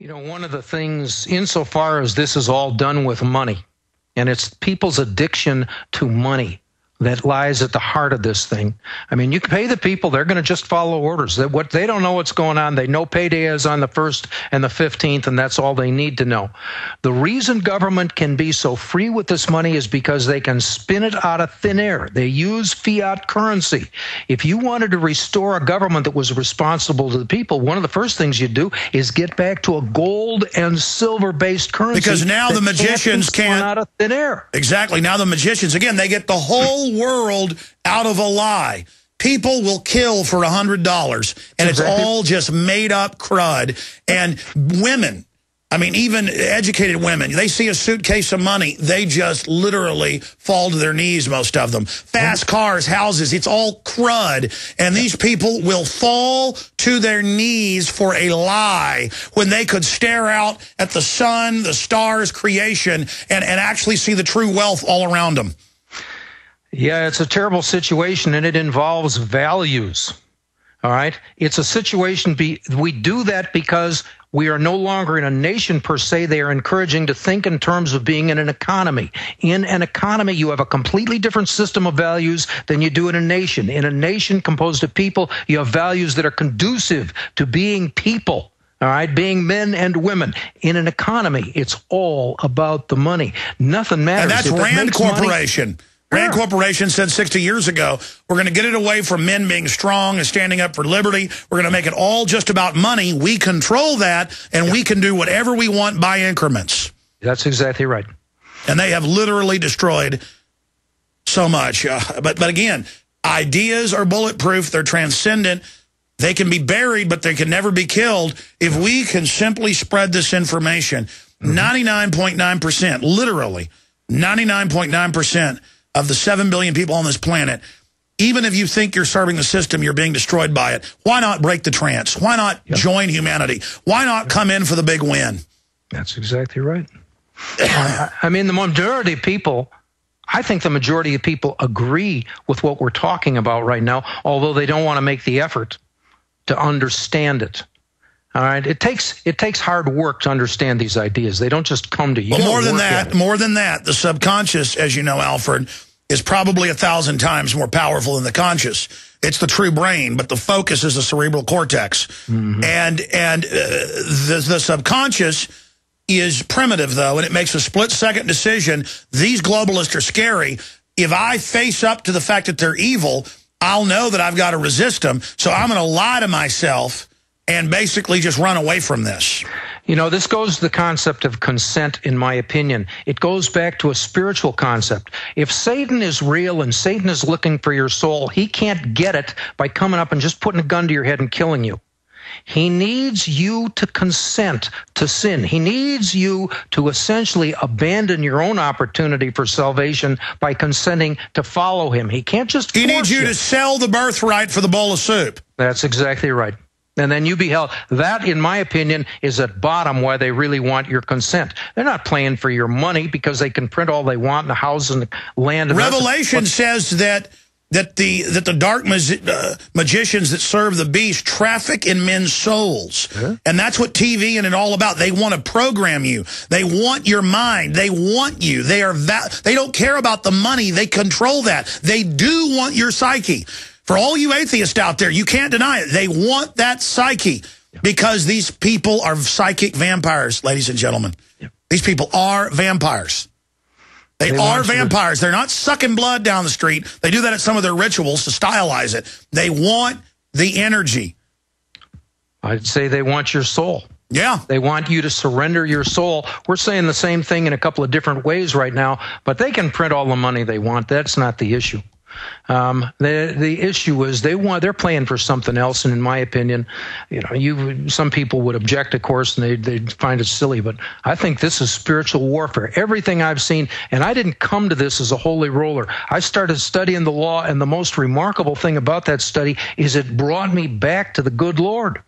You know, one of the things, insofar as this is all done with money, and it's people's addiction to money that lies at the heart of this thing. I mean, you can pay the people, they're going to just follow orders. They don't know what's going on. They know payday is on the 1st and the 15th, and that's all they need to know. The reason government can be so free with this money is because they can spin it out of thin air. They use fiat currency. If you wanted to restore a government that was responsible to the people, one of the first things you do is get back to a gold and silver-based currency. Because now the magicians can't out of thin air. Exactly. Now the magicians, again, they get the whole world out of a lie. People will kill for $100, and it's all just made up crud. And women, I mean, even educated women, they see a suitcase of money, they just literally fall to their knees, most of them. Fast cars, houses, it's all crud. And these people will fall to their knees for a lie when they could stare out at the sun, the stars, creation, and actually see the true wealth all around them. Yeah, it's a terrible situation, and it involves values. All right? It's a situation, we do that because we are no longer in a nation per se. They are encouraging to think in terms of being in an economy. In an economy, you have a completely different system of values than you do in a nation. In a nation composed of people, you have values that are conducive to being people. All right, being men and women. In an economy, it's all about the money. Nothing matters. And that's Rand Corporation. Rand Corporation said 60 years ago, we're going to get it away from men being strong and standing up for liberty. We're going to make it all just about money. We control that, and we can do whatever we want by increments. That's exactly right. And they have literally destroyed so much. But again, ideas are bulletproof. They're transcendent. They can be buried, but they can never be killed. If we can simply spread this information, 99.9%, literally 99.9%, of the 7 billion people on this planet, even if you think you're serving the system, you're being destroyed by it. Why not break the trance? Why not join humanity? Why not come in for the big win? That's exactly right. I mean, the majority of people, I think the majority of people agree with what we're talking about right now, although they don't want to make the effort to understand it. All right, it takes hard work to understand these ideas. They don't just come to you. Well, more than that, the subconscious, as you know, Alfred, is probably 1,000 times more powerful than the conscious. It's the true brain, but the focus is the cerebral cortex. And the subconscious is primitive, though, and it makes a split-second decision. These globalists are scary. If I face up to the fact that they're evil, I'll know that I've got to resist them. So I'm going to lie to myself and basically just run away from this. You know, this goes to the concept of consent, in my opinion. It goes back to a spiritual concept. If Satan is real and Satan is looking for your soul, he can't get it by coming up and just putting a gun to your head and killing you. He needs you to consent to sin. He needs you to essentially abandon your own opportunity for salvation by consenting to follow him. He can't just force you. He needs you to sell the birthright for the bowl of soup. That's exactly right. And then you be held. That, in my opinion, is at bottom why they really want your consent. They're not playing for your money because they can print all they want in the house and the land. And Revelation says that the dark magicians that serve the beast traffic in men's souls. And that's what TV and it all about. They want to program you. They want your mind. They want you. They don't care about the money. They control that. They do want your psyche. For all you atheists out there, you can't deny it. They want that psyche because these people are psychic vampires, ladies and gentlemen. These people are vampires. They are vampires. They're not sucking blood down the street. They do that at some of their rituals to stylize it. They want the energy. I'd say they want your soul. Yeah. They want you to surrender your soul. We're saying the same thing in a couple of different ways right now, but they can print all the money they want. That's not the issue. The issue is they're playing for something else, and in my opinion, you know, some people would object, of course, and they'd find it silly, but I think this is spiritual warfare. Everything I've seen, and I didn't come to this as a holy roller. I started studying the law, and the most remarkable thing about that study is it brought me back to the good Lord.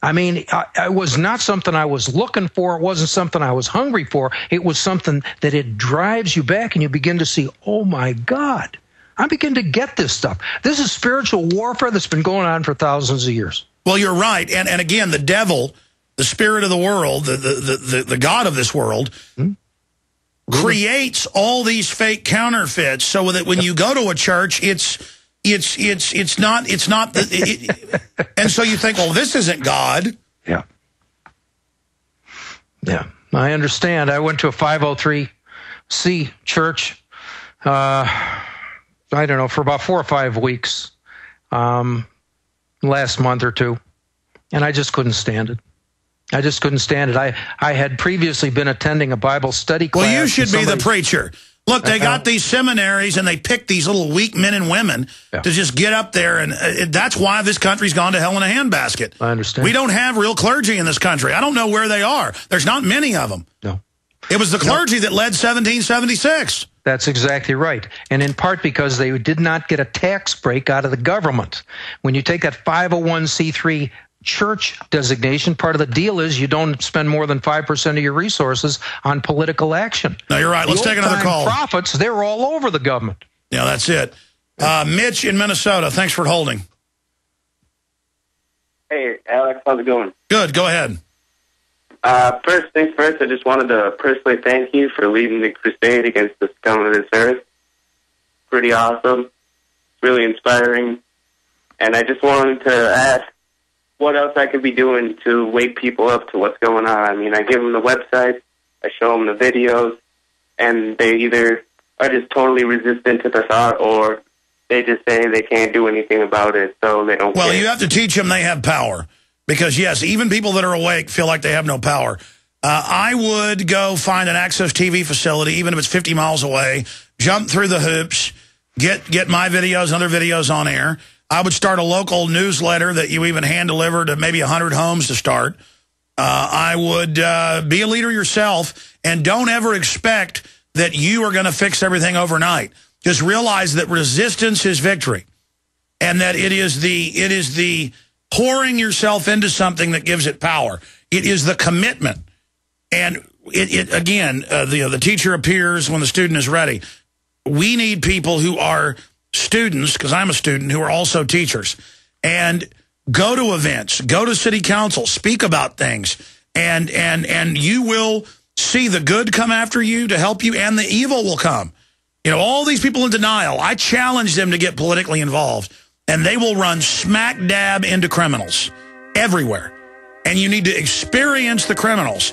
I mean, it was not something I was looking for. It wasn't something I was hungry for. It was something that it drives you back, and you begin to see, oh my God, I begin to get this stuff. This is spiritual warfare that's been going on for thousands of years. Well, you're right. And again, the devil the spirit of the world, the God of this world, creates all these fake counterfeits so that when you go to a church, it's not, and so you think, well, this isn't God. Yeah. Yeah, I understand. I went to a 503C church, I don't know, for about 4 or 5 weeks last month or two, and I just couldn't stand it. I just couldn't stand it. I had previously been attending a Bible study class. Well, you should be the preacher. Look, they got these seminaries, and they pick these little weak men and women to just get up there, and that's why this country's gone to hell in a handbasket. I understand. We don't have real clergy in this country. I don't know where they are. There's not many of them. No. It was the clergy that led 1776. That's exactly right. And in part because they did not get a tax break out of the government. When you take that 501c3 church designation, part of the deal is you don't spend more than 5% of your resources on political action. No, you're right. Let's take another call. Profits, they're all over the government. Yeah, that's it. Mitch in Minnesota, thanks for holding. Hey, Alex, how's it going? Good, go ahead. First things first, I just wanted to personally thank you for leading the crusade against the scum of this earth. Pretty awesome. Really inspiring. And I just wanted to ask what else I could be doing to wake people up to what's going on. I mean, I give them the website, I show them the videos, and they either are just totally resistant to the thought, or they just say they can't do anything about it, so they don't care. Well, you have to teach them they have power. Because, yes, even people that are awake feel like they have no power. I would go find an Access TV facility, even if it's 50 miles away, jump through the hoops, get my videos and other videos on air. I would start a local newsletter that you even hand-deliver to maybe 100 homes to start. I would be a leader yourself, and don't ever expect that you are going to fix everything overnight. Just realize that resistance is victory, and that it is the pouring yourself into something that gives it power. It is the commitment. And the teacher appears when the student is ready. We need people who are students, because I'm a student, who are also teachers. And go to events, go to city council, speak about things, and you will see the good come after you to help you, and the evil will come. You know, all these people in denial, I challenge them to get politically involved. And they will run smack dab into criminals everywhere. And you need to experience the criminals,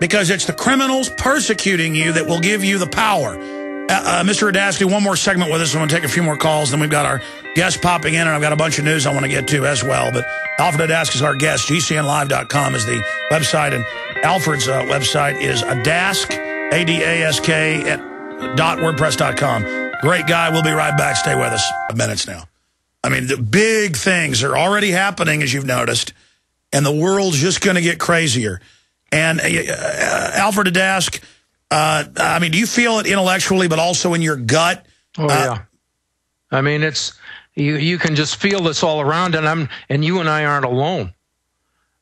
because it's the criminals persecuting you that will give you the power. Mr. Adask, do one more segment with us. I'm going to take a few more calls. Then we've got our guest popping in, and I've got a bunch of news I want to get to as well. But Alfred Adask is our guest. GCNlive.com is the website, and Alfred's website is Adask, ADASK, .wordpress.com. Great guy. We'll be right back. Stay with us. 5 minutes now. I mean, the big things are already happening, as you've noticed, and the world's just going to get crazier. And Alfred Adask, I mean, do you feel it intellectually, but also in your gut? Oh, yeah. I mean, it's you can just feel this all around, and you and I aren't alone.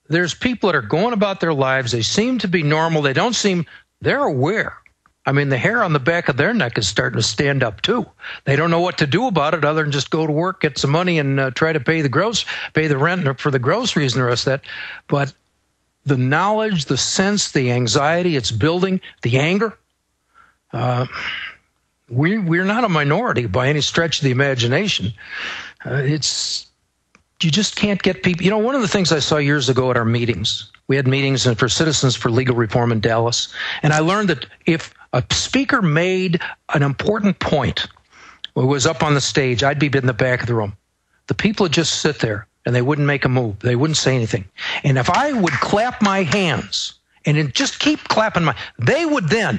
There's people that are going about their lives. They seem to be normal. They're aware. I mean, the hair on the back of their neck is starting to stand up, too. They don't know what to do about it other than just go to work, get some money, and try to pay the rent for the groceries and the rest of that. But the knowledge, the sense, the anxiety it's building, the anger, we're not a minority by any stretch of the imagination. You just can't get people. You know, one of the things I saw years ago at our meetings, we had meetings for Citizens for Legal Reform in Dallas, and I learned that if a speaker made an important point, it was up on the stage, I'd be in the back of the room. The people would just sit there, and they wouldn't make a move. They wouldn't say anything. And if I would clap my hands and just keep clapping they would then,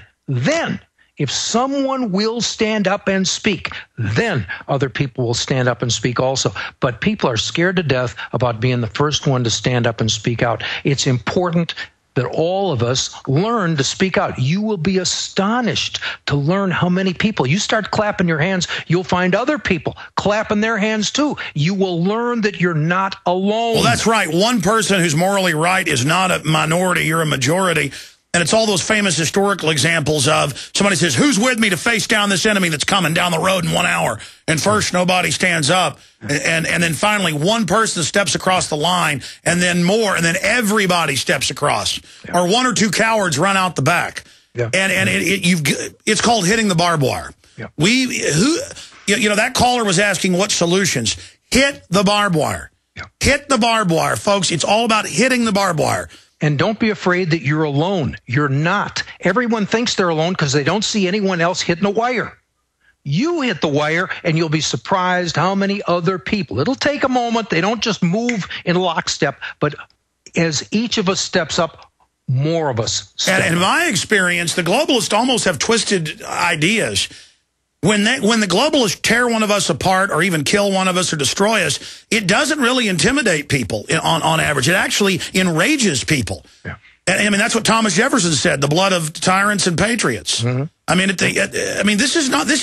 if someone will stand up and speak, then other people will stand up and speak also. But people are scared to death about being the first one to stand up and speak out. It's important that all of us learn to speak out. You will be astonished to learn how many people. You start clapping your hands, you'll find other people clapping their hands too. You will learn that you're not alone. Well, that's right. One person who's morally right is not a minority. You're a majority. And it's all those famous historical examples of somebody says, who's with me to face down this enemy that's coming down the road in 1 hour? And first, nobody stands up. And then finally, one person steps across the line, and then more, and then everybody steps across. Yeah. Or one or two cowards run out the back. Yeah. And it's called hitting the barbed wire. Yeah. That caller was asking what solutions. Hit the barbed wire. Yeah. Hit the barbed wire, folks. It's all about hitting the barbed wire. And don't be afraid that you're alone. You're not. Everyone thinks they're alone because they don't see anyone else hitting a wire. You hit the wire, and you'll be surprised how many other people. It'll take a moment. They don't just move in lockstep, but as each of us steps up, more of us step up. And in my experience, the globalists almost have twisted ideas. When the globalists tear one of us apart or even kill one of us or destroy us, it doesn't really intimidate people on average. It actually enrages people. Yeah. And I mean, that's what Thomas Jefferson said, the blood of tyrants and patriots. Mm-hmm. I mean, this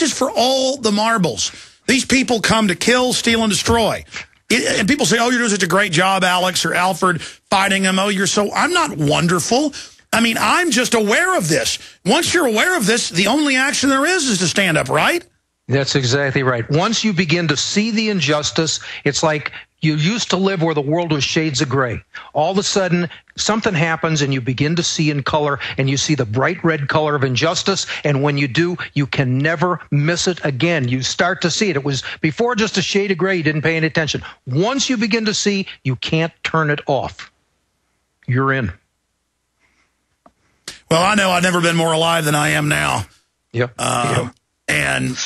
is for all the marbles. These people come to kill, steal, and destroy. And people say, oh, you're doing such a great job, Alex or Alfred, fighting them. Oh, I'm not wonderful. I mean, I'm just aware of this. Once you're aware of this, the only action there is to stand up, right? That's exactly right. Once you begin to see the injustice, it's like you used to live where the world was shades of gray. All of a sudden, something happens and you begin to see in color, and you see the bright red color of injustice. And when you do, you can never miss it again. You start to see it. It was before just a shade of gray. You didn't pay any attention. Once you begin to see, you can't turn it off. You're in. Well, I know I've never been more alive than I am now. Yep. And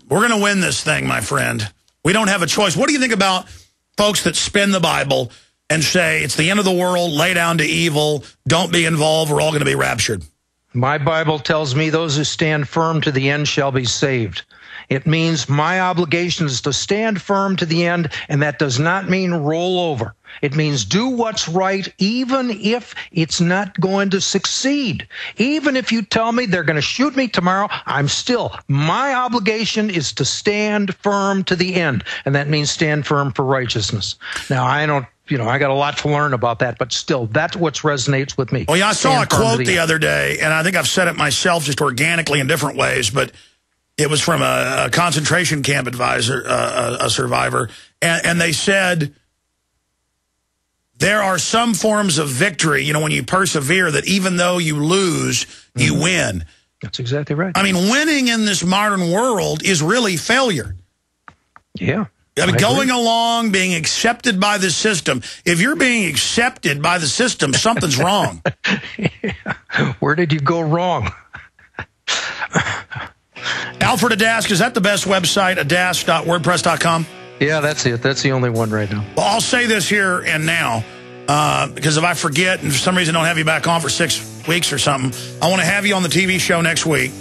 we're going to win this thing, my friend. We don't have a choice. What do you think about folks that spin the Bible and say it's the end of the world, lay down to evil, don't be involved, we're all going to be raptured? My Bible tells me those who stand firm to the end shall be saved. It means my obligation is to stand firm to the end, and that does not mean roll over. It means do what's right, even if it's not going to succeed. Even if you tell me they're going to shoot me tomorrow, my obligation is to stand firm to the end, and that means stand firm for righteousness. Now, I got a lot to learn about that, but still, that's what resonates with me. Well, yeah, I saw a quote the other day, and I think I've said it myself just organically in different ways, but it was from a concentration camp advisor, a survivor, and they said there are some forms of victory, when you persevere, that even though you lose, you win. That's exactly right. I mean, winning in this modern world is really failure. Yeah. I mean, going along, being accepted by the system. If you're being accepted by the system, something's wrong. Yeah. Where did you go wrong? Alfred Adask, is that the best website, adask.wordpress.com? Yeah, that's it. That's the only one right now. Well, I'll say this here and now, because if I forget and for some reason don't have you back on for 6 weeks or something, I want to have you on the TV show next week,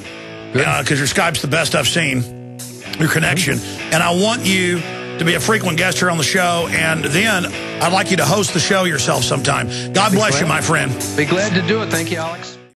because your Skype's the best I've seen, your connection. And I want you to be a frequent guest here on the show, and then I'd like you to host the show yourself sometime. God bless you, my friend. Be glad to do it. Thank you, Alex.